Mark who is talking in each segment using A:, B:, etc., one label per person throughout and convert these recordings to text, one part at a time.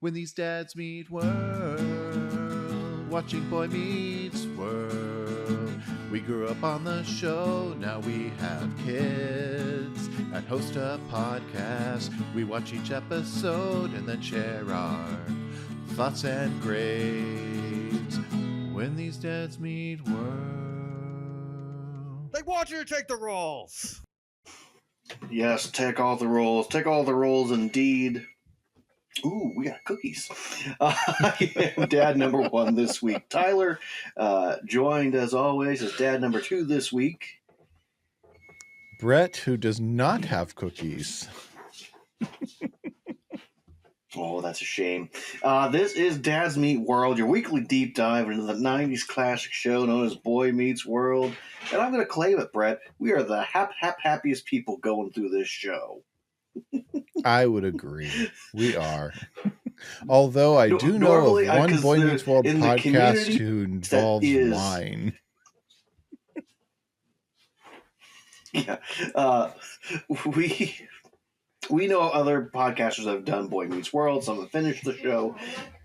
A: When these dads meet world, watching Boy Meets World. We grew up on the show, now we have kids and host a podcast. We watch each episode and then share our thoughts and grades. When these dads meet world.
B: They want you to take the roles.
C: Yes, take all the roles. Take all the roles indeed. Ooh, we got cookies. I am dad number 1 this week. Tyler, joined as always as dad number 2 this week.
A: Brett, who does not have cookies.
C: Oh, that's a shame. This is Dad's Meet World, your weekly deep dive into the 90s classic show known as Boy Meets World. And I'm going to claim it, Brett. We are the happiest people going through this show.
A: I would agree. We are. Although I do know of one Boy Meets World podcast who involves wine.
C: Yeah. We know other podcasters that have done Boy Meets World. Some have finished the show,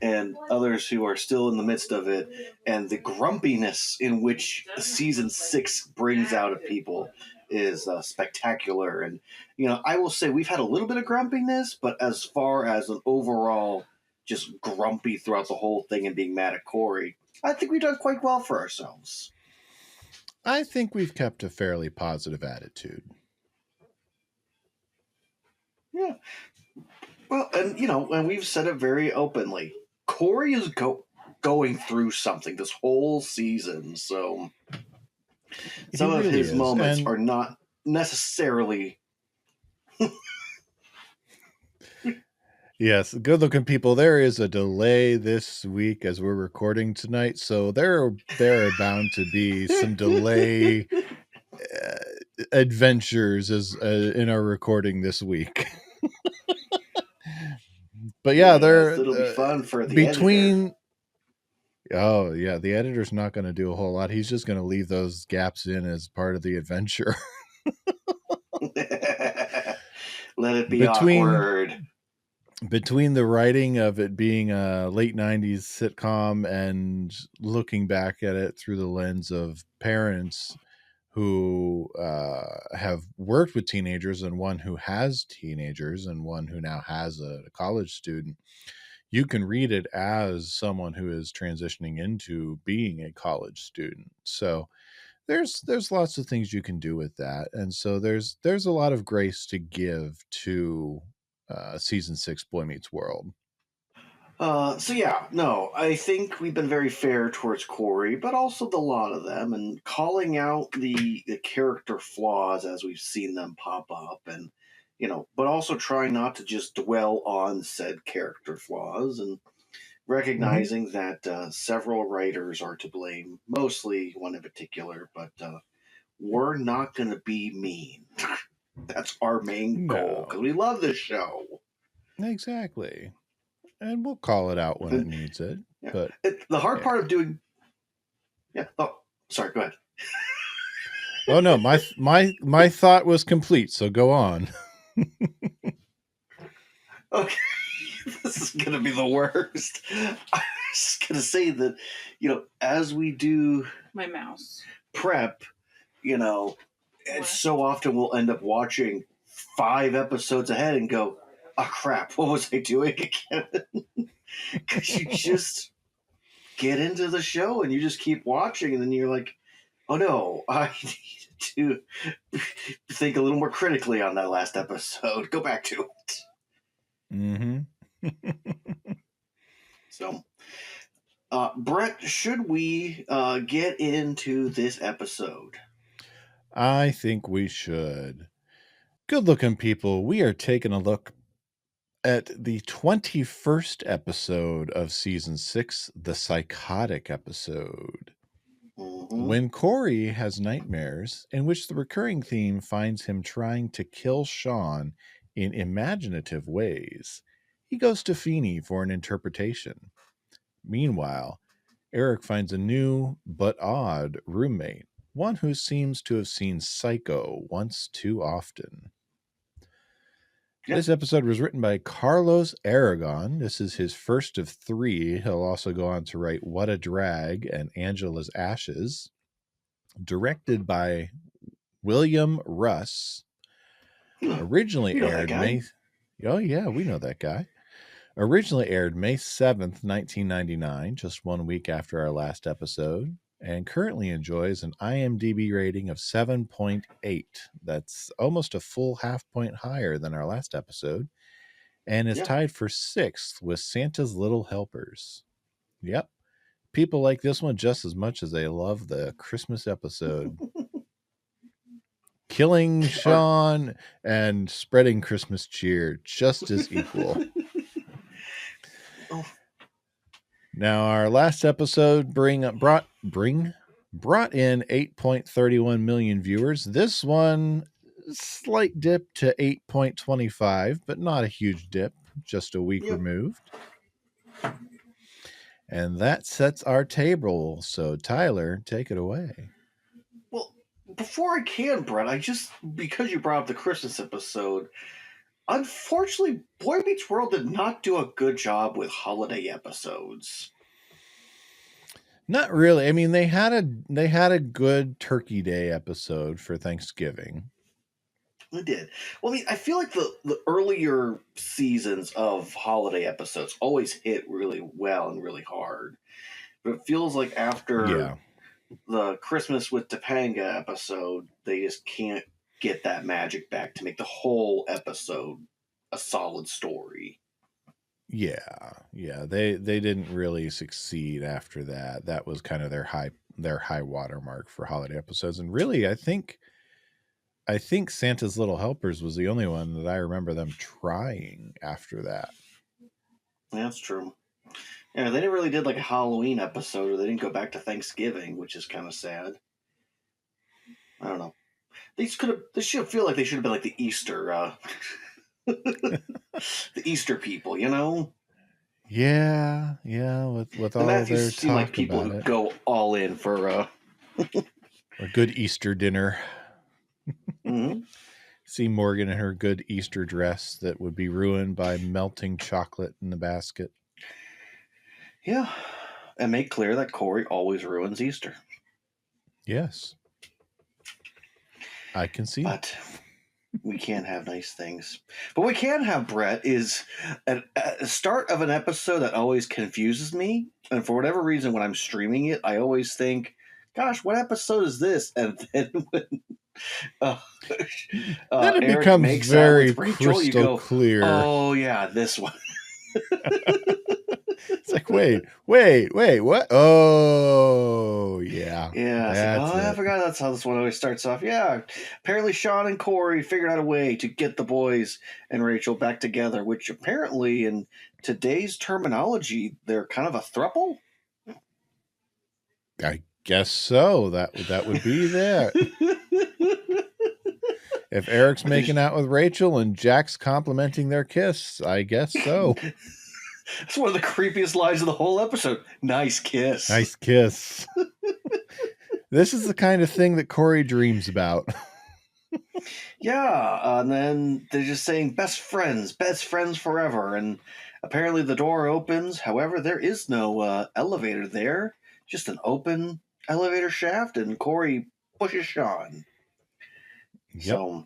C: and others who are still in the midst of it. And the grumpiness in which season 6 brings out of people is spectacular. And, you know, I will say we've had a little bit of grumpiness, but as far as an overall just grumpy throughout the whole thing and being mad at Cory, I think we've done quite well for ourselves.
A: I think we've kept a fairly positive attitude.
C: Yeah. Well, and, you know, and we've said it very openly. Cory is going through something this whole season, so some of his moments are not necessarily...
A: Yes, good-looking people, there is a delay this week as we're recording tonight, so there are bound to be some delay adventures as in our recording this week. But yeah,
C: it'll be fun for the editor.
A: Oh yeah, the editor's not going to do a whole lot. He's just going to leave those gaps in as part of the adventure.
C: Let it be awkward.
A: Between the writing of it being a late 90s sitcom and looking back at it through the lens of parents who have worked with teenagers, and one who has teenagers and one who now has a college student, you can read it as someone who is transitioning into being a college student. So there's lots of things you can do with that. And so there's a lot of grace to give to season 6 Boy Meets World.
C: So yeah, no, I think we've been very fair towards Cory, but also the lot of them, and calling out the character flaws as we've seen them pop up, and, you know, but also trying not to just dwell on said character flaws, and recognizing that several writers are to blame, mostly one in particular, but we're not going to be mean. That's our main goal, because we love this show.
A: Exactly. And we'll call it out when it needs it.
C: Yeah.
A: But
C: the hard part of doing... Yeah. Oh, sorry. Go ahead.
A: Oh no, my thought was complete. So go on.
C: Okay, this is gonna be the worst. I was just gonna say that, you know, as we do
D: my mouse
C: prep, you know, and so often we'll end up watching 5 episodes ahead and go, "Oh crap, what was I doing again?" Because you just get into the show and you just keep watching, and then you're like, "Oh no, I need to think a little more critically on that last episode. Go back to it."
A: Mm-hmm.
C: So, Brett, should we get into this episode?
A: I think we should. Good looking people, we are taking a look at the 21st episode of season 6, the Psychotic episode. When Cory has nightmares, in which the recurring theme finds him trying to kill Sean in imaginative ways, he goes to Feeny for an interpretation. Meanwhile, Eric finds a new but odd roommate, one who seems to have seen Psycho once too often.
C: Yep.
A: This episode was written by Carlos Aragon. This is his first of 3. He'll also go on to write What a Drag and Angela's Ashes. Directed by William Russ. Originally
C: You know
A: aired
C: that guy.
A: May. Oh yeah, we know that guy. Originally aired May 7th, 1999, just 1 week after our last episode, and currently enjoys an IMDb rating of 7.8. That's almost a full half point higher than our last episode, and is tied for 6th with Santa's Little Helpers. Yep. People like this one just as much as they love the Christmas episode. Killing Sean and spreading Christmas cheer just as equal.
C: Oh.
A: Now, our last episode brought in 8.31 million viewers. This one, slight dip to 8.25, but not a huge dip, just a week removed. And that sets our table. So, Tyler, take it away.
C: Well, before I can, Brett, because you brought up the Christmas episode, unfortunately, Boy Meets World did not do a good job with holiday episodes.
A: Not really. I mean, they had a good Turkey Day episode for Thanksgiving.
C: They did. Well, I mean, I feel like the earlier seasons of holiday episodes always hit really well and really hard. But it feels like after the Christmas with Topanga episode, they just can't get that magic back to make the whole episode a solid story.
A: Yeah. They didn't really succeed after that. That was kind of their high watermark for holiday episodes. And really, I think Santa's Little Helpers was the only one that I remember them trying after that.
C: That's true. Yeah, they never really did like a Halloween episode, or they didn't go back to Thanksgiving, which is kind of sad. I don't know. They should feel like they should have been like the Easter, the Easter people, you know?
A: Yeah. With all
C: Matthews
A: their
C: seem
A: talk
C: like people
A: about
C: who
A: it.
C: go all in for
A: A good Easter dinner.
C: Mm-hmm.
A: See Morgan in her good Easter dress that would be ruined by melting chocolate in the basket.
C: Yeah. And make clear that Cory always ruins Easter.
A: Yes. I can see.
C: But we can't have nice things. But we can have, Brett, is a start of an episode that always confuses me. And for whatever reason, when I'm streaming it, I always think, gosh, what episode is this? And then when
A: then it
C: Eric
A: becomes
C: makes
A: very
C: out with Rachel,
A: crystal
C: you go,
A: clear.
C: oh, yeah, this one.
A: It's like, wait, what? Oh, yeah.
C: Yeah, I forgot that's how this one always starts off. Yeah, apparently Sean and Cory figured out a way to get the boys and Rachel back together, which apparently in today's terminology, they're kind of a throuple.
A: I guess so. That would be that. If Eric's making out with Rachel and Jack's complimenting their kiss, I guess so.
C: It's one of the creepiest lines of the whole episode. Nice kiss.
A: Nice kiss. This is the kind of thing that Cory dreams about.
C: Yeah, and then they're just saying best friends forever. And apparently the door opens. However, there is no elevator there, just an open elevator shaft, and Cory pushes Sean. Yep. So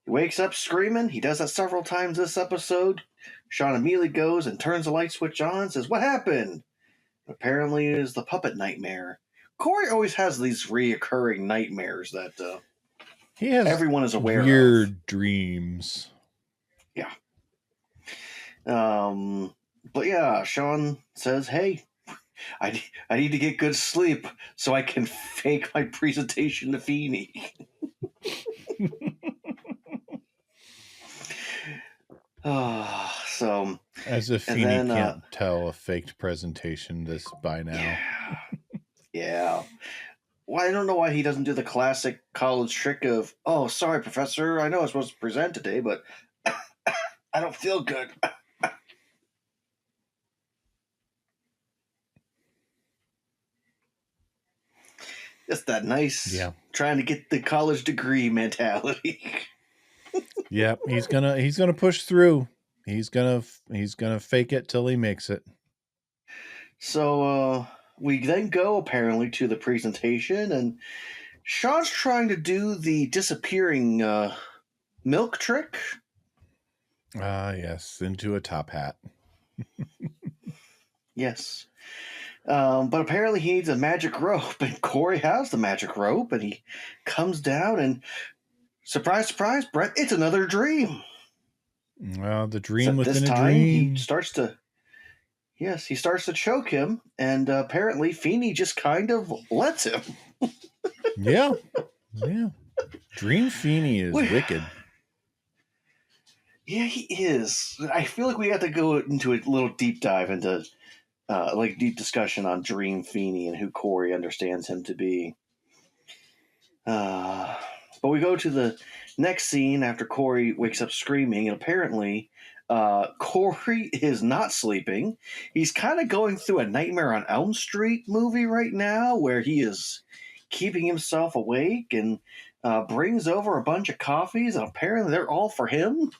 C: he wakes up screaming. He does that several times this episode. Sean immediately goes and turns the light switch on and says, what happened? Apparently it is the puppet nightmare. Cory always has these reoccurring nightmares that
A: he has
C: everyone is aware
A: weird dreams.
C: Yeah. But yeah, Sean says, hey, I need to get good sleep so I can fake my presentation to Feeny. So
A: as if Feeny can't tell a faked presentation this by now.
C: Yeah. Well, I don't know why he doesn't do the classic college trick of, oh, sorry, professor, I know I'm supposed to present today, but I don't feel good. Just that nice trying to get the college degree mentality.
A: Yep, he's gonna push through. He's gonna fake it till he makes it.
C: So we then go apparently to the presentation, and Sean's trying to do the disappearing milk trick.
A: Ah, yes, into a top hat.
C: Yes. But apparently he needs a magic rope, and Cory has the magic rope, and he comes down, and surprise, surprise, Brett, it's another dream.
A: Well, the dream
C: Except this
A: within a
C: time
A: dream.
C: he starts to choke him, and apparently Feeny just kind of lets him.
A: Yeah. Dream Feeny is wicked.
C: Yeah, he is. I feel like we have to go into a little deep dive into deep discussion on Dream Feeny and who Cory understands him to be. But we go to the next scene after Cory wakes up screaming, and apparently Cory is not sleeping. He's kind of going through a Nightmare on Elm Street movie right now, where he is keeping himself awake and brings over a bunch of coffees, and apparently they're all for him.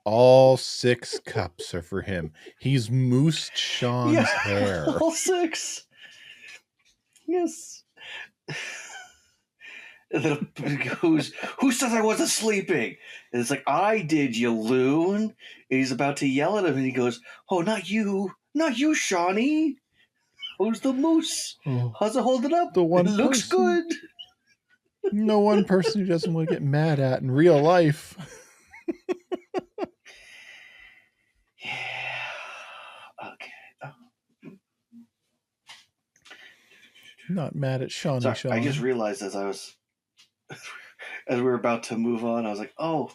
A: All 6 cups are for him. He's moosed Sean's hair.
C: All 6. Yes. Who says I wasn't sleeping? And it's like, I did, you loon. And he's about to yell at him, and he goes, oh, not you, Shawnee. Who's the moose?
A: Oh,
C: How's it holding up?
A: the one
C: It looks
A: person.
C: good.
A: No one person who doesn't want to get mad at in real life.
C: Yeah. Okay.
A: Not mad at Shawnee.
C: Sorry,
A: Sean.
C: I just realized as we were about to move on, I was like, oh,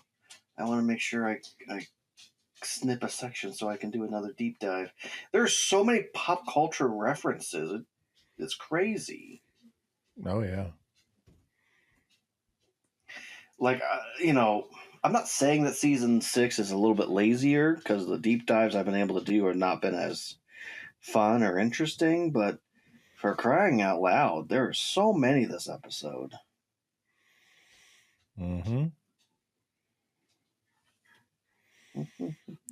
C: I want to make sure I snip a section so I can do another deep dive. There's so many pop culture references. It's crazy.
A: Oh, yeah.
C: Like, I'm not saying that season 6 is a little bit lazier, because the deep dives I've been able to do have not been as fun or interesting, but for crying out loud, there are so many this episode.
A: Mm-hmm.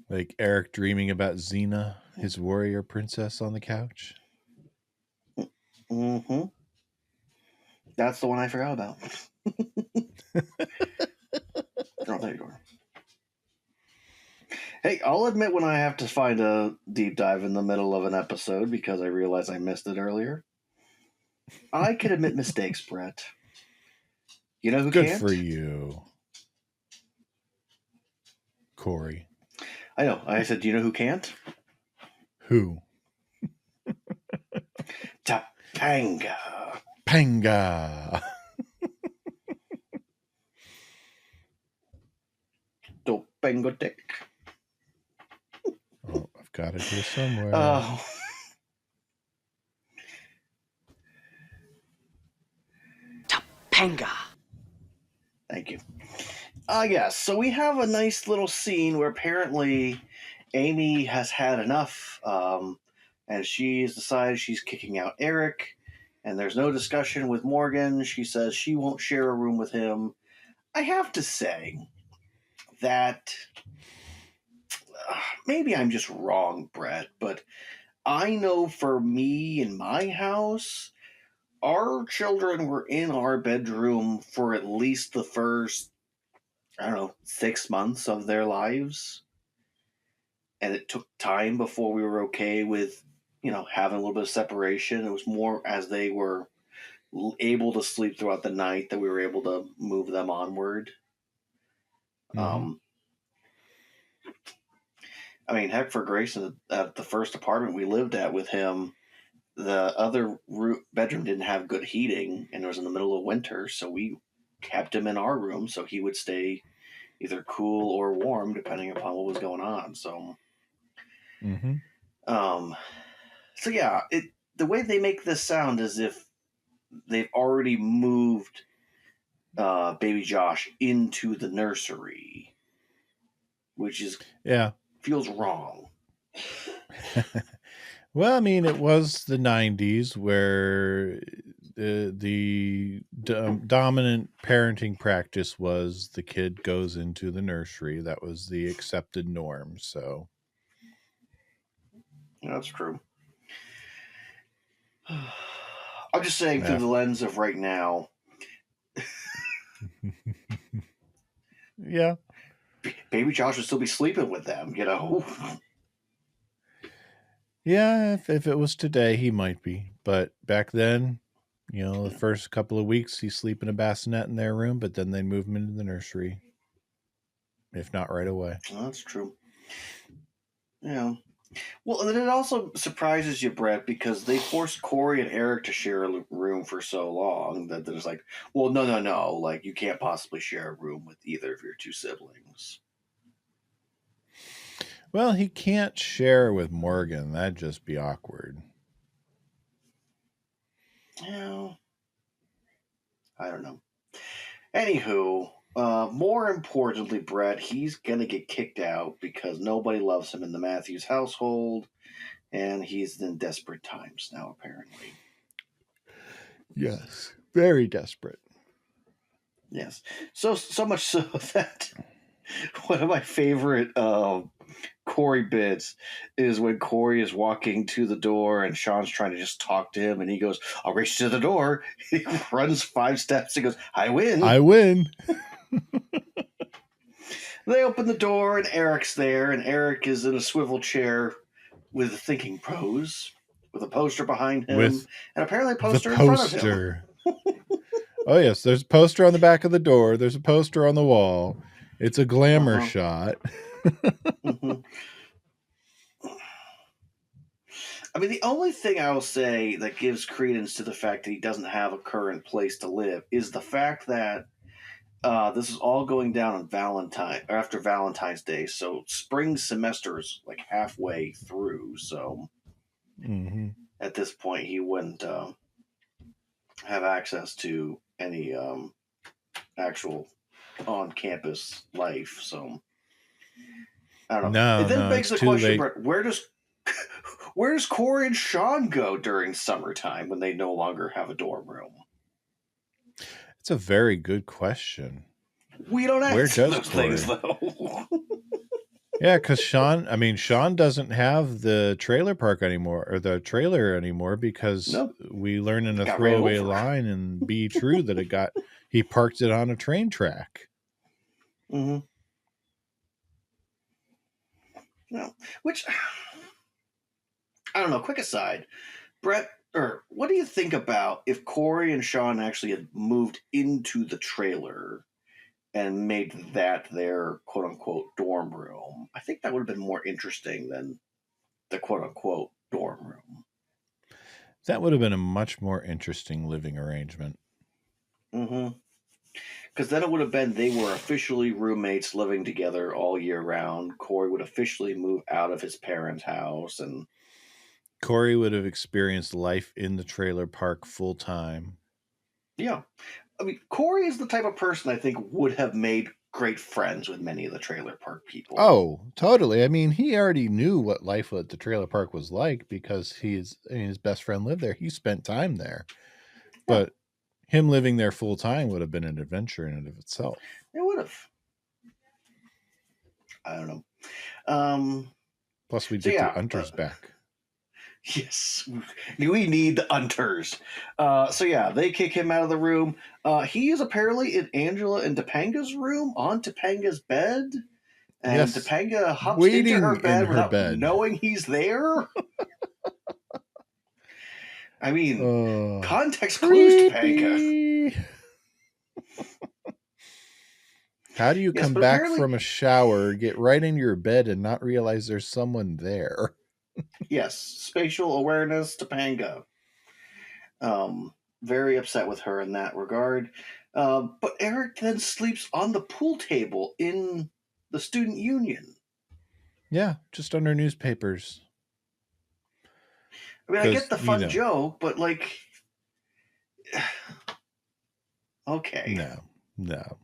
A: Like Eric dreaming about Xena, his warrior princess, on the couch.
C: Mm-hmm. That's the one I forgot about. Oh, there you are. Hey, I'll admit when I have to find a deep dive in the middle of an episode because I realize I missed it earlier. I can admit mistakes, Brett. You know who
A: Good
C: can't?
A: for you, Cory.
C: I know. I said, do you know who can't?
A: Who?
C: Topanga.
A: Panga.
C: Topanga dick.
A: Oh, I've got it here somewhere.
C: Oh.
D: Topanga.
C: Thank you. Yes. So we have a nice little scene where apparently Amy has had enough, and she's decided she's kicking out Eric, and there's no discussion with Morgan. She says she won't share a room with him. I have to say that maybe I'm just wrong, Brett, but I know for me in my house, our children were in our bedroom for at least the first, 6 months of their lives. And it took time before we were okay with, having a little bit of separation. It was more as they were able to sleep throughout the night that we were able to move them onward.
A: Mm-hmm.
C: Heck, for Grayson, at the first apartment we lived at with him, the other bedroom didn't have good heating, and it was in the middle of winter, so we kept him in our room so he would stay either cool or warm depending upon what was going on. So,
A: Mm-hmm.
C: So yeah, the way they make this sound is if they've already moved baby Josh into the nursery, which feels wrong.
A: Well, it was the 90s where dominant parenting practice was the kid goes into the nursery. That was the accepted norm. So
C: That's true. I'm just saying through
A: yeah.
C: the lens of right now,
A: Yeah.
C: baby Josh would still be sleeping with them, you know?
A: Yeah, if it was today, he might be. But back then, the first couple of weeks, he's sleeping in a bassinet in their room, but then they move him into the nursery, if not right away.
C: That's true. Yeah. Well, and then it also surprises you, Brett, because they forced Cory and Eric to share a room for so long that there's like, well, no. Like, you can't possibly share a room with either of your two siblings.
A: Well, he can't share with Morgan. That'd just be awkward.
C: Yeah. I don't know. Anywho, more importantly, Brett, he's going to get kicked out because nobody loves him in the Matthews household, and he's in desperate times now, apparently.
A: Yes. Very desperate.
C: Yes. So much so that one of my favorite Cory bits is when Cory is walking to the door and Sean's trying to just talk to him, and he goes, I'll reach to the door. He runs 5 steps and goes, I win.
A: I win.
C: They open the door, and Eric's there, and Eric is in a swivel chair with a thinking pose, with a poster behind him,
A: With
C: and apparently a poster in front of him.
A: Oh, yes. There's a poster on the back of the door. There's a poster on the wall. It's a glamour shot.
C: Mm-hmm. I mean, the only thing I will say that gives credence to the fact that he doesn't have a current place to live is the fact that this is all going down on after Valentine's Day, so spring semester is like halfway through. So at this point, he wouldn't have access to any actual on-campus life. So I don't know. It then begs the question, Brett, where does Cory and Sean go during summertime when they no longer have a dorm room?
A: It's a very good question.
C: We don't answer those things, though.
A: Yeah, because Sean doesn't have the trailer park anymore, or the trailer anymore, because we learn in a throwaway line and Be True that he parked it on a train track.
C: Mm-hmm. No, which I don't know. Quick aside, Brett, what do you think about if Cory and Sean actually had moved into the trailer and made that their quote-unquote dorm room? I think that would have been more interesting than the quote-unquote dorm room.
A: That would have been a much more interesting living arrangement.
C: Mm-hmm. Because then it would have been they were officially roommates living together all year round. Cory would officially move out of his parents' house, and
A: Cory would have experienced life in the trailer park full time.
C: Yeah. I mean, Cory is the type of person I think would have made great friends with many of the trailer park people.
A: Oh, totally. I mean, he already knew what life at the trailer park was like because his best friend lived there. He spent time there. But him living there full time would have been an adventure in and of itself.
C: It would have. I don't know.
A: Plus, we'd get the Hunters back.
C: Yes, we need the Hunters. They kick him out of the room. He is apparently in Angela and Topanga's room on Topanga's bed. And Topanga hops into her bed without knowing he's there. I mean, context clues, Topanga.
A: How do you come back from a shower, get right in your bed, and not realize there's someone there?
C: Yes, spatial awareness, Topanga. Very upset with her in that regard. But Eric then sleeps on the pool table in the student union.
A: Yeah, just under newspapers.
C: I mean, I get the fun joke, but like, okay.
A: No.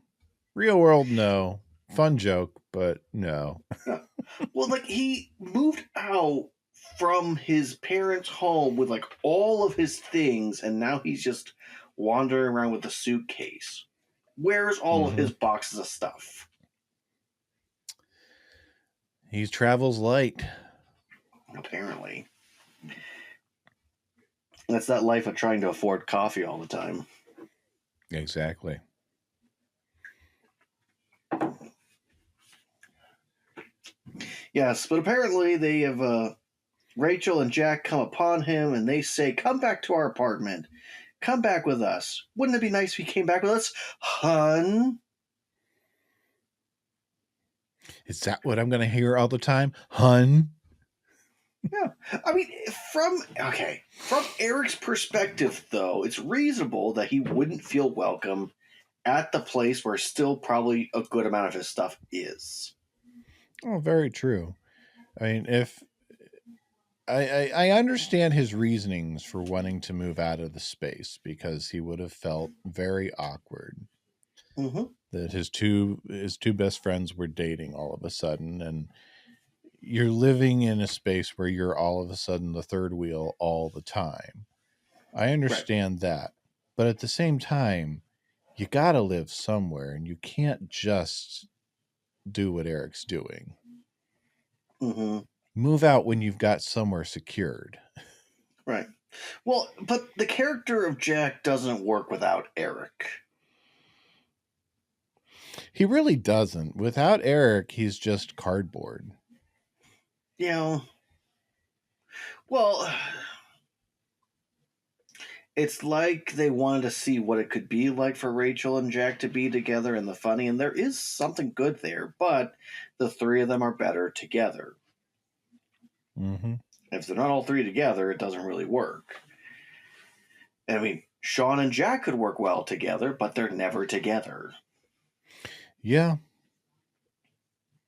A: Real world, no. Fun joke, but no.
C: Well, like, he moved out from his parents' home with like all of his things, and now he's just wandering around with a suitcase. Where's all of his boxes of stuff?
A: He travels light.
C: Apparently. That's that life of trying to afford coffee all the time.
A: Exactly.
C: Yes, but apparently they have Rachel and Jack come upon him and they say, "Come back to our apartment. Come back with us. Wouldn't it be nice if you came back with us, hun?"
A: Is that what I'm going to hear all the time? Hun?
C: Yeah. I mean, from Eric's perspective, though, it's reasonable that he wouldn't feel welcome at the place where still probably a good amount of his stuff is.
A: Oh, very true. I mean, if I understand his reasonings for wanting to move out of the space, because he would have felt very awkward that his two best friends were dating all of a sudden, and you're living in a space where you're all of a sudden the third wheel all the time. I understand that. But at the same time, you got to live somewhere, and you can't just do what Eric's doing. Move out when you've got somewhere secured.
C: Right. Well, but the character of Jack doesn't work without Eric.
A: He really doesn't. Without Eric, he's just cardboard.
C: You know, well, it's like they wanted to see what it could be like for Rachel and Jack to be together in the funny, and there is something good there, but the three of them are better together. If they're not all three together, it doesn't really work. I mean, Sean and Jack could work well together, but they're never together.
A: Yeah.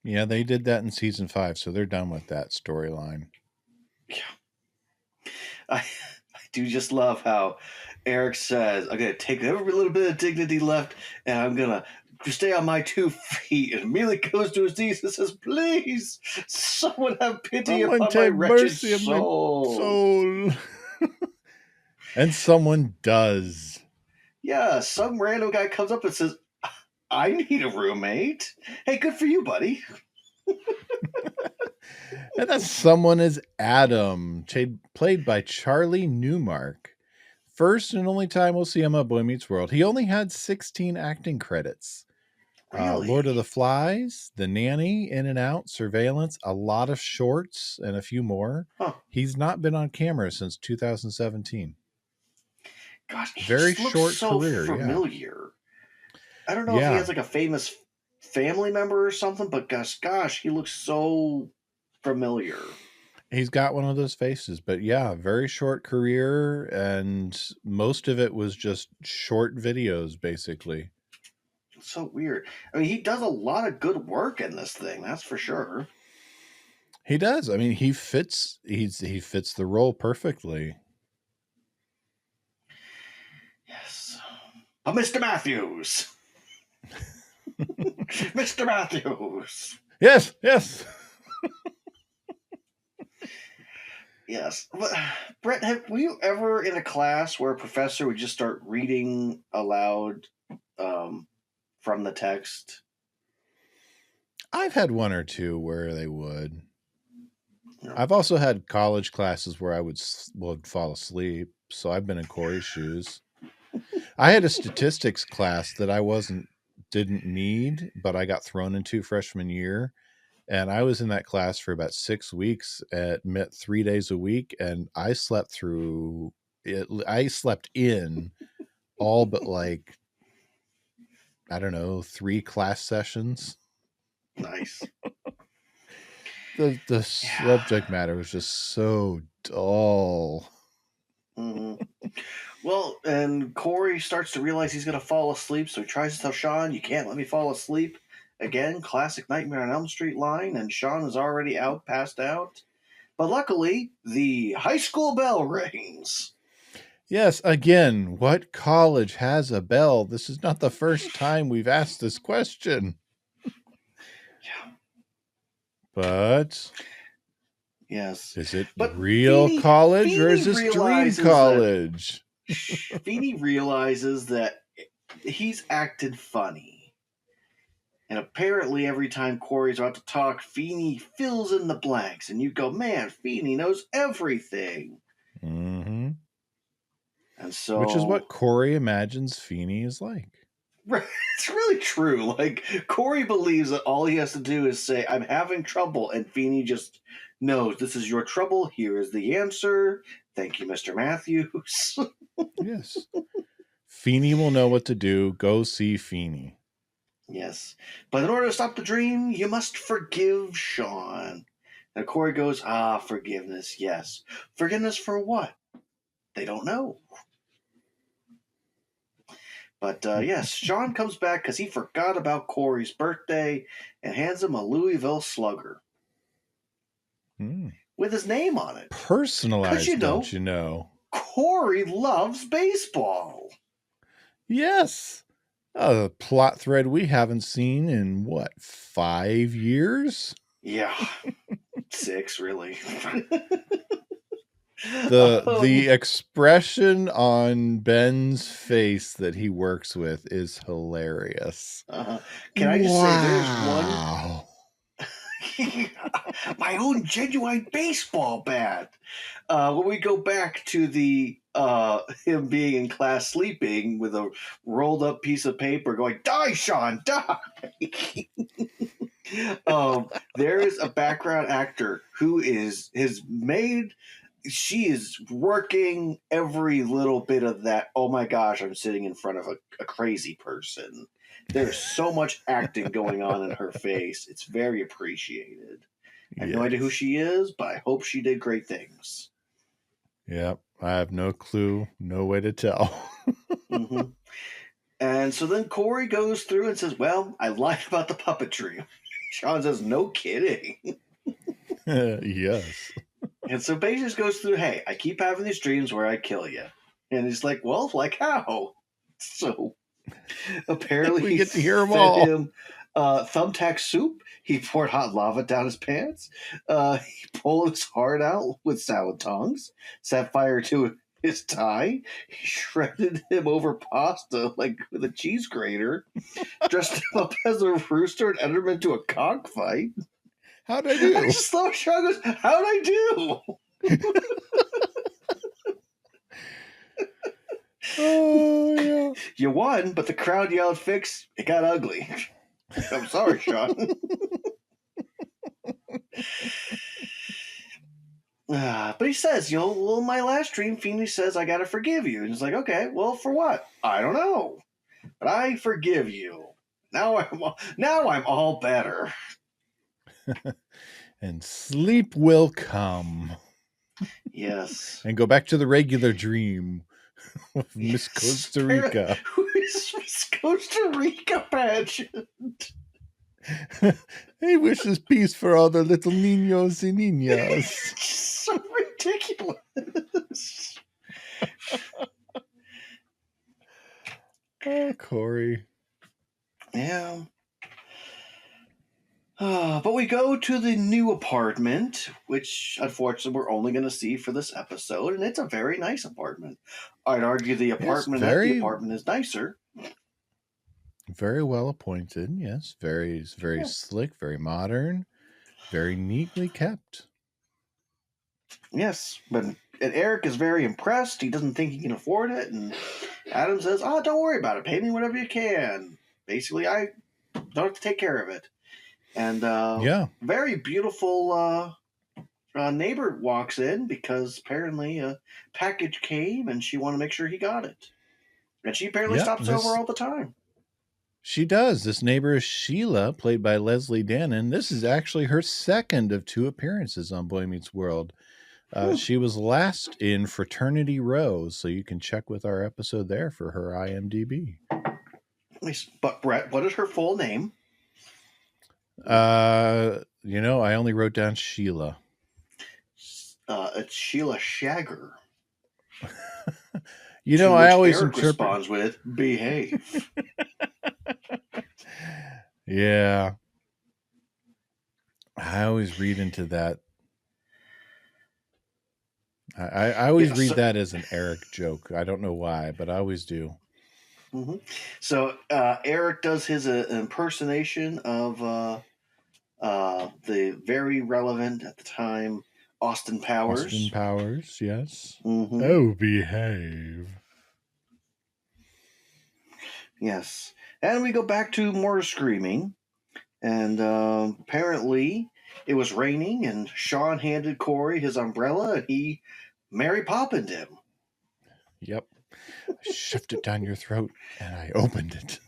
A: Yeah, they did that in season 5, so they're done with that storyline.
C: Yeah. I do just love how Eric says, "I'm going to take every little bit of dignity left, and I'm going to stay on my 2 feet," and immediately goes to his knees and says, "Please, someone have pity upon my wretched soul."
A: And someone does.
C: Yeah, some random guy comes up and says, "I need a roommate." Hey, good for you, buddy.
A: And that someone is Adam, played by Charlie Newmark. First and only time we'll see him on Boy Meets World. He only had 16 acting credits.
C: Really?
A: Lord of the Flies, The Nanny, In and Out, Surveillance, a lot of shorts, and a few more. He's not been on camera since 2017.
C: Gosh, he
A: very
C: just looks
A: short
C: so
A: career.
C: familiar. I don't know if he has like a famous family member or something, but gosh, he looks so familiar.
A: He's got one of those faces, but yeah, very short career, and most of it was just short videos, basically.
C: So weird. I mean, he does a lot of good work in this thing, that's for sure.
A: He does. I mean, he fits the role perfectly.
C: Yes. But Mr. Matthews. Mr. Matthews.
A: Yes.
C: Yes. But, Brett, were you ever in a class where a professor would just start reading aloud from the text?
A: I've had one or two where they would.
C: No.
A: I've also had college classes where I would fall asleep, so I've been in Cory's shoes. I had a statistics class that I didn't need, but I got thrown into freshman year. And I was in that class for about 6 weeks at 3 days a week. And I slept through it. I slept in all but like, I don't know, 3 class sessions.
C: Nice.
A: The subject matter was just so dull.
C: Mm-hmm. Well, and Cory starts to realize he's going to fall asleep, so he tries to tell Sean, "You can't let me fall asleep." Again, classic Nightmare on Elm Street line, and Sean is already passed out. But luckily, the high school bell rings.
A: Yes, again, what college has a bell? This is not the first time we've asked this question.
C: Yeah.
A: But
C: Yes.
A: Is it
C: But
A: real college or is
C: Feeny
A: this dream
C: realizes
A: college?
C: Feeny realizes that he's acted funny. And apparently every time Cory's about to talk, Feeny fills in the blanks. And you go, man, Feeny knows everything.
A: Mm-hmm.
C: And so...
A: Which is what Cory imagines Feeny is like.
C: It's really true. Like, Cory believes that all he has to do is say, I'm having trouble. And Feeny just knows, this is your trouble. Here is the answer. Thank you, Mr. Matthews.
A: Yes. Feeny will know what to do. Go see Feeny.
C: Yes. But in order to stop the dream, you must forgive Sean. And Cory goes, forgiveness, yes. Forgiveness for what? They don't know. But yes, Sean comes back because he forgot about Cory's birthday and hands him a Louisville Slugger with his name on it.
A: Personalized, don't you know?
C: Cory loves baseball.
A: Yes. A plot thread we haven't seen in, 5 years?
C: Yeah. 6, really.
A: The expression on Ben's face that he works with is hilarious.
C: Can I just say there's one... my own genuine baseball bat. When we go back to the him being in class sleeping with a rolled up piece of paper going, die, Sean, die. There is a background actor who is made... She is working every little bit of that. Oh my gosh, I'm sitting in front of a crazy person. There's so much acting going on in her face. It's very appreciated. I have no idea who she is, but I hope she did great things.
A: Yep. I have no clue. No way to tell.
C: Mm-hmm. And so then Cory goes through and says, well, I lied about the puppetry. Sean says, no kidding.
A: Yes.
C: And so Beige just goes through, hey, I keep having these dreams where I kill you. And he's like, well, like how? So apparently
A: we get to hear them all.
C: Him thumbtack soup. He poured hot lava down his pants. He pulled his heart out with salad tongs. Set fire to his tie. He shredded him over pasta like with a cheese grater. Dressed him up as a rooster and entered him into a cockfight.
A: How'd I do?
C: I just love Sean goes, how'd I do?
A: Oh, yeah.
C: You won, but the crowd yelled, fix. It got ugly. I'm sorry, Sean. But he says, well, my last dream, Feeny says, I got to forgive you. And he's like, okay, well, for what? I don't know. But I forgive you. Now I'm all better.
A: And sleep will come.
C: Yes.
A: And go back to the regular dream of Miss Costa Rica.
C: Who is Miss Costa Rica pageant?
A: He wishes peace for all the little niños y niñas.
C: So ridiculous.
A: Oh, Cory.
C: Yeah. But we go to the new apartment, which unfortunately we're only going to see for this episode, and it's a very nice apartment. I'd argue the apartment at the apartment is nicer.
A: Very well appointed, yes. Very slick, very modern, very neatly kept.
C: Yes, and Eric is very impressed. He doesn't think he can afford it, and Adam says, don't worry about it. Pay me whatever you can. Basically, I don't have to take care of it. And very beautiful neighbor walks in because apparently a package came and she wanted to make sure he got it. And she apparently stops over all the time.
A: She does. This neighbor is Sheila, played by Leslie Dannon. This is actually her second of 2 appearances on Boy Meets World. She was last in Fraternity Row, so you can check with our episode there for her IMDb.
C: But Brett, what is her full name?
A: I only wrote down Sheila.
C: It's Sheila Shagger.
A: I always
C: Eric responds with behave.
A: Yeah. I always read into that I always
C: Yeah,
A: read
C: so-
A: that as an Eric joke. I don't know why, but I always do.
C: So Eric does his impersonation of the very relevant at the time Austin Powers.
A: Austin Powers, yes.
C: Mm-hmm.
A: Oh, behave.
C: Yes. And we go back to more screaming. And apparently it was raining, and Sean handed Cory his umbrella, and he Mary Poppined him.
A: Yep. I shoved it down your throat, and I opened it.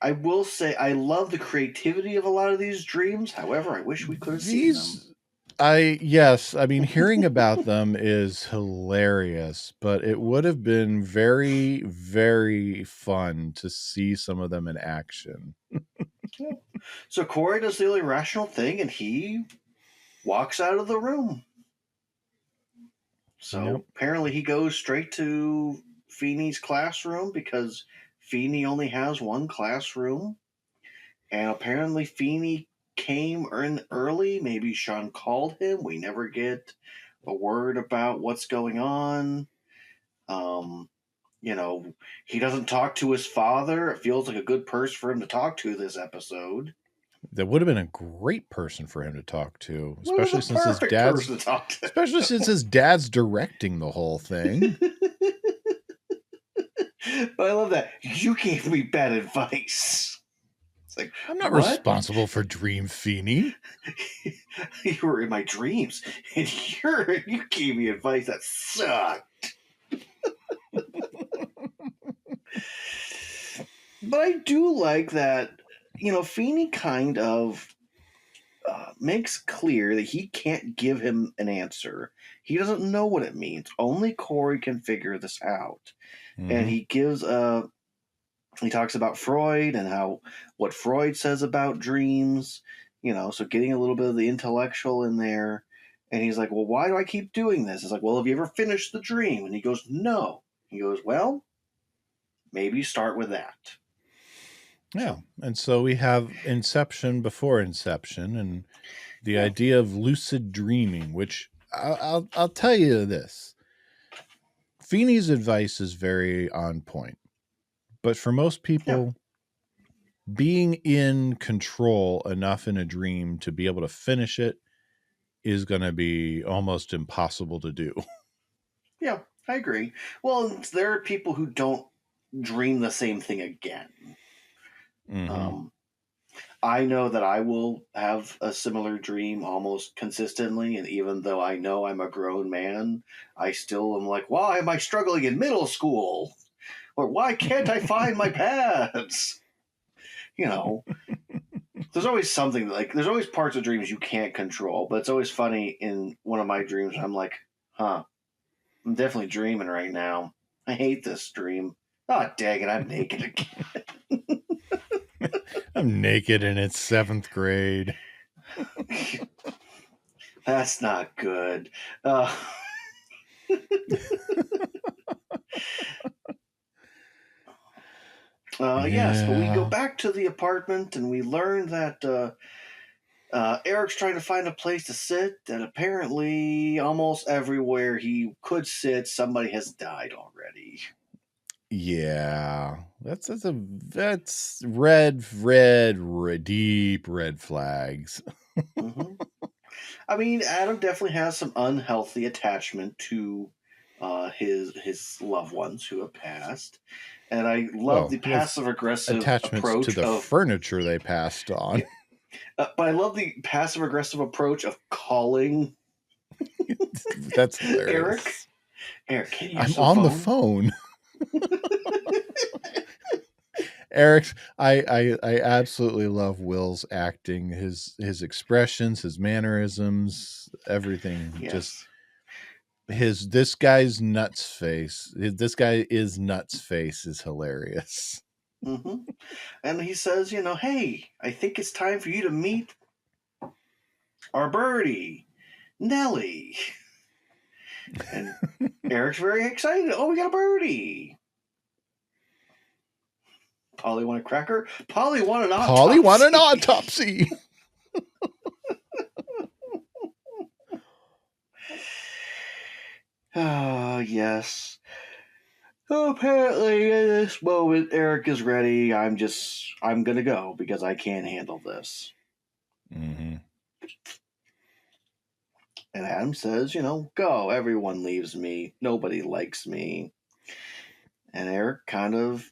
C: I will say I love the creativity of a lot of these dreams. However, I wish we could have seen them.
A: I mean, hearing about them is hilarious, but it would have been very, very fun to see some of them in action.
C: Yeah. So Cory does the only rational thing, and he walks out of the room. So apparently he goes straight to Feeny's classroom because Feeny only has one classroom. And apparently Feeny came in early. Maybe Sean called him. We never get a word about what's going on. He doesn't talk to his father. It feels like a good person for him to talk to this episode.
A: That would have been a great person for him to talk to,
C: Especially
A: since his dad's directing the whole thing.
C: But I love that. You gave me bad advice. It's like,
A: I'm not responsible for Dream Feeny.
C: You were in my dreams, and you gave me advice that sucked. But I do like that, Feeny kind of makes clear that he can't give him an answer. He doesn't know what it means. Only Cory can figure this out. Mm-hmm. And he gives he talks about Freud and what Freud says about dreams, so getting a little bit of the intellectual in there. And he's like, well, why do I keep doing this? It's like, well, have you ever finished the dream? And he goes, no. He goes, well, maybe start with that.
A: Yeah. And so we have Inception before Inception and the idea of lucid dreaming, which I'll tell you this. Feeny's advice is very on point. But for most people, being in control enough in a dream to be able to finish it is going to be almost impossible to do.
C: Yeah, I agree. Well, there are people who don't dream the same thing again. Mm-hmm. I know that I will have a similar dream almost consistently, and even though I know I'm a grown man, I still am like, why am I struggling in middle school? Or why can't I find my pads? There's always something there's always parts of dreams you can't control, but it's always funny in one of my dreams. I'm like, I'm definitely dreaming right now. I hate this dream. Oh, dang it, I'm naked again.
A: I'm naked and it's 7th grade.
C: That's not good. Yes, but we go back to the apartment and we learn that Eric's trying to find a place to sit, and apparently almost everywhere he could sit, somebody has died already.
A: Yeah, that's deep red flags.
C: Mm-hmm. I mean, Adam definitely has some unhealthy attachment to his loved ones who have passed. And I love the passive-aggressive approach
A: to the furniture they passed on.
C: But I love the passive-aggressive approach of calling.
A: That's hilarious.
C: Eric, can you
A: I'm
C: use
A: on the phone. Eric, I absolutely love Will's acting, his expressions, his mannerisms, everything.
C: Yes.
A: Just this guy's nuts face. This guy is nuts face is hilarious.
C: Mm-hmm. And he says, hey, I think it's time for you to meet our birdie, Nellie. And Eric's very excited. Oh, we got a birdie. Polly want a cracker? Polly want an autopsy.
A: Polly want an autopsy.
C: Yes. Apparently, in this moment, Eric is ready. I'm gonna go because I can't handle this.
A: Mm-hmm.
C: And Adam says, go. Everyone leaves me. Nobody likes me. And Eric kind of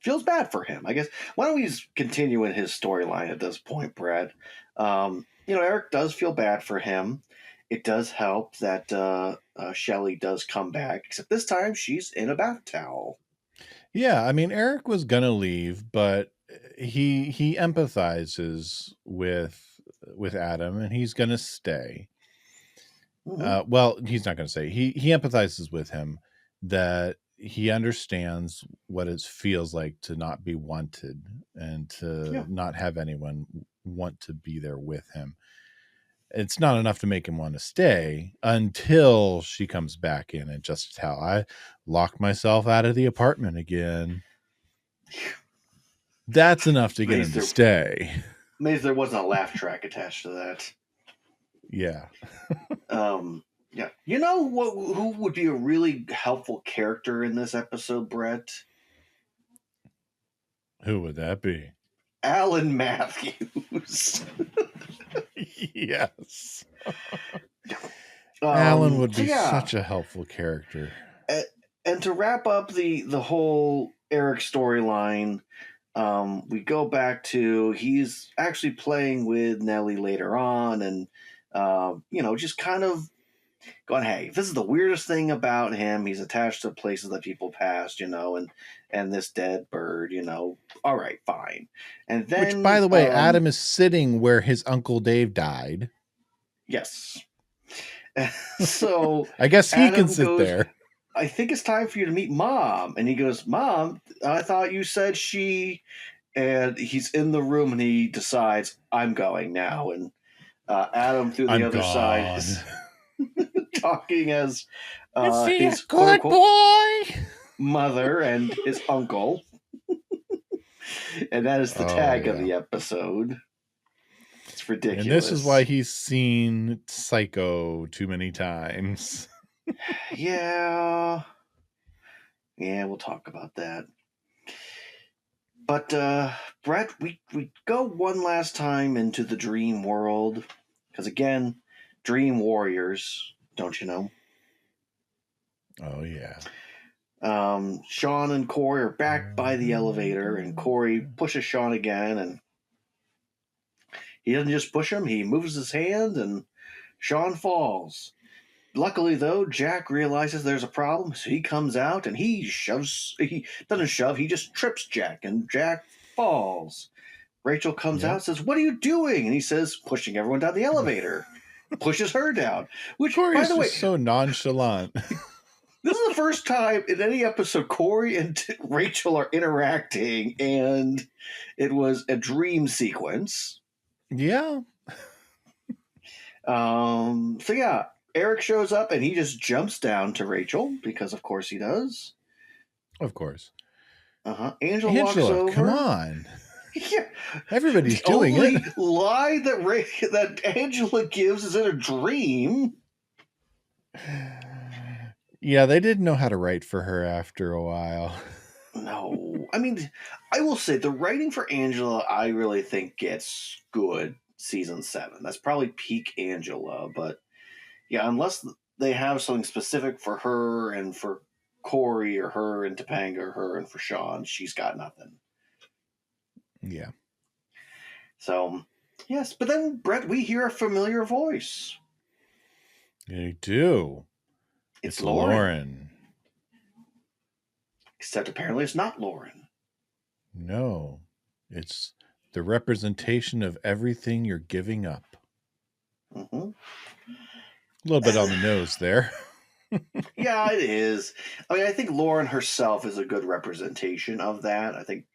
C: feels bad for him, I guess. Why don't we just continue in his storyline at this point, Brad? Eric does feel bad for him. It does help that Shelley does come back, except this time she's in a bath towel.
A: Yeah, I mean, Eric was gonna leave, but he empathizes with Adam, and he's gonna stay.
C: Mm-hmm.
A: Well, he's not gonna say he empathizes with him, that he understands what it feels like to not be wanted and to
C: Yeah.
A: not have anyone want to be there with him. It's not enough to make him want to stay until she comes back in, and just how I lock myself out of the apartment again. That's enough to get him to stay.
C: Amazed there wasn't a laugh track attached to that.
A: Yeah.
C: Yeah. You know who would be a really helpful character in this episode, Brett?
A: Who would that be?
C: Alan Matthews.
A: Yes. Alan would be such a helpful character.
C: And to wrap up the whole Eric storyline, we go back to he's actually playing with Nellie later on, and just kind of going, hey, this is the weirdest thing about him. He's attached to places that people passed, and this dead bird, all right, fine. And then,
A: which, by the way, Adam is sitting where his Uncle Dave died.
C: Yes. So
A: I guess he
C: Adam
A: can sit there.
C: I think it's time for you to meet Mom. And he goes, Mom, I thought you said she... And he's in the room and he decides, I'm going now. And Adam through the other side is talking as his
A: good boy
C: mother and his uncle. And that is the tag of the episode. It's ridiculous.
A: And this is why he's seen Psycho too many times.
C: Yeah, we'll talk about that. But, Brett, we go one last time into the dream world. Because, again, dream warriors, don't you know?
A: Oh, yeah.
C: Sean and Cory are back by the elevator, and Cory pushes Sean again, and he doesn't just push him, he moves his hand, and Sean falls. Luckily, though, Jack realizes there's a problem, so he comes out and he doesn't shove, he just trips Jack, and Jack falls. Rachel comes out and says, what are you doing? And he says, pushing everyone down the elevator. Pushes her down. Which,
A: Cory's
C: by the way,
A: so nonchalant.
C: This is the first time in any episode Cory and Rachel are interacting, and it was a dream sequence.
A: Yeah.
C: So yeah, Eric shows up and he just jumps down to Rachel because, of course, he does.
A: Of course.
C: Angela walks over.
A: Come on.
C: Yeah.
A: Everybody's doing it.
C: The only lie that Angela gives is in a dream.
A: Yeah, they didn't know how to write for her after a while.
C: No. I mean, I will say the writing for Angela, I really think gets good season 7. That's probably peak Angela, but yeah, unless they have something specific for her and for Cory or her and Topanga or her and for Sean, she's got nothing.
A: Yeah.
C: So, yes, but then, Brett, we hear a familiar voice.
A: You do.
C: It's Lauren. Except apparently it's not Lauren.
A: No. It's the representation of everything you're giving up.
C: Mm-hmm.
A: A little bit on the nose there.
C: Yeah, it is. I mean, I think Lauren herself is a good representation of that. I think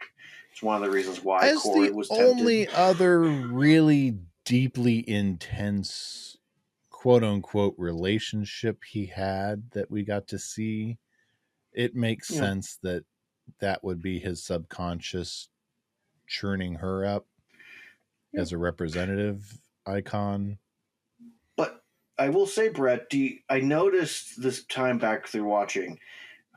C: it's one of the reasons why
A: As
C: Cory was tempted.
A: Only other really deeply intense quote-unquote relationship he had that we got to see, it makes sense that would be his subconscious churning her up as a representative icon.
C: But I will say, Brett, I noticed this time back through watching,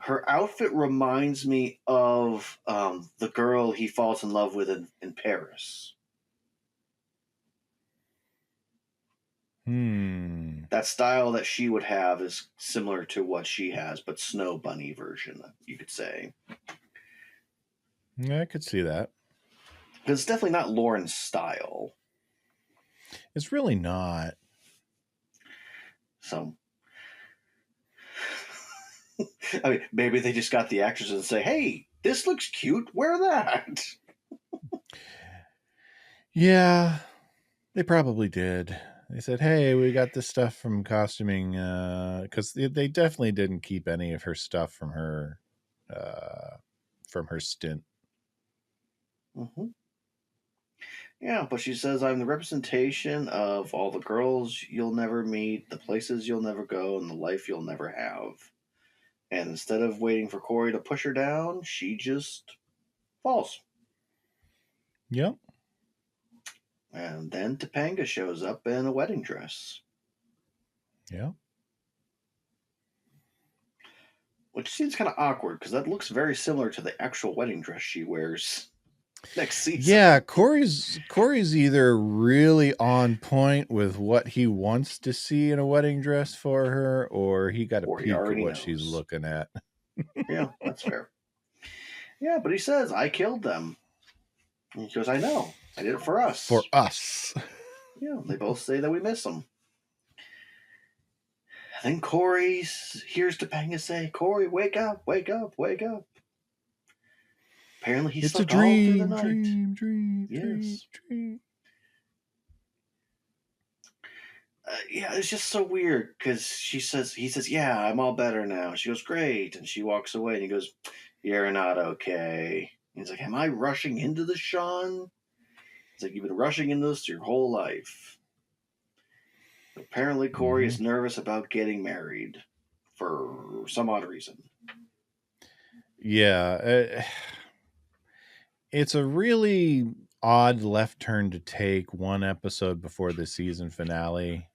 C: her outfit reminds me of the girl he falls in love with in Paris. That style that she would have is similar to what she has, but snow bunny version, you could say.
A: Yeah, I could see that.
C: Because it's definitely not Lauren's style.
A: It's really not.
C: So, I mean, maybe they just got the actors and say, "Hey, this looks cute. Wear that."
A: Yeah, they probably did. They said, "Hey, we got this stuff from costuming," because they definitely didn't keep any of her stuff from her stint.
C: Mm-hmm. Yeah, but she says, "I'm the representation of all the girls you'll never meet, the places you'll never go, and the life you'll never have." And instead of waiting for Cory to push her down, she just falls.
A: Yep.
C: And then Topanga shows up in a wedding dress.
A: Yeah.
C: Which seems kind of awkward because that looks very similar to the actual wedding dress she wears next season.
A: Yeah, Cory's either really on point with what he wants to see in a wedding dress for her, or he got a
C: Or he
A: peek at
C: already
A: what
C: knows.
A: she's looking at.
C: Yeah, that's fair. Yeah, but he says, "I killed them." And he goes, "I know. I did it for us."
A: For us.
C: Yeah, they both say that we miss them. And then Cory hears Topanga say, "Cory, wake up, wake up, wake up." Apparently he
A: It's a
C: slept all through the
A: dream,
C: night.
A: dream.
C: Yeah, it's just so weird because he says, "Yeah, I'm all better now." She goes, "Great," and she walks away, and he goes, "You're not okay." He's like, "Am I rushing into this, Sean?" He's like, "You've been rushing into this your whole life." Apparently, Cory is nervous about getting married for some odd reason.
A: Yeah, it's a really odd left turn to take one episode before the season finale.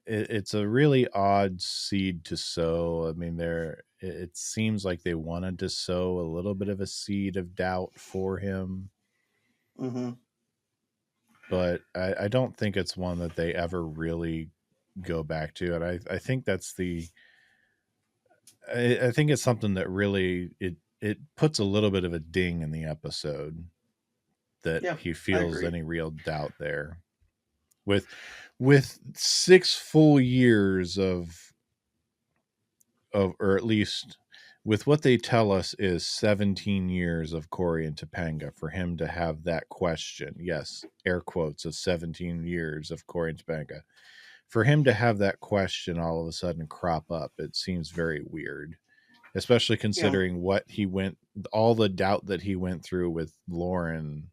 A: It's a really odd seed to sow. I mean, it seems like they wanted to sow a little bit of a seed of doubt for him.
C: Mm-hmm.
A: But I don't think it's one that they ever really go back to. And I think that's I think it's something that really it puts a little bit of a ding in the episode that he feels any real doubt there. With 6 full years of or at least with what they tell us is 17 years of Cory and Topanga, for him to have that question, yes, air quotes of 17 years of Cory and Topanga, for him to have that question all of a sudden crop up, it seems very weird, especially considering all the doubt that he went through with Lauren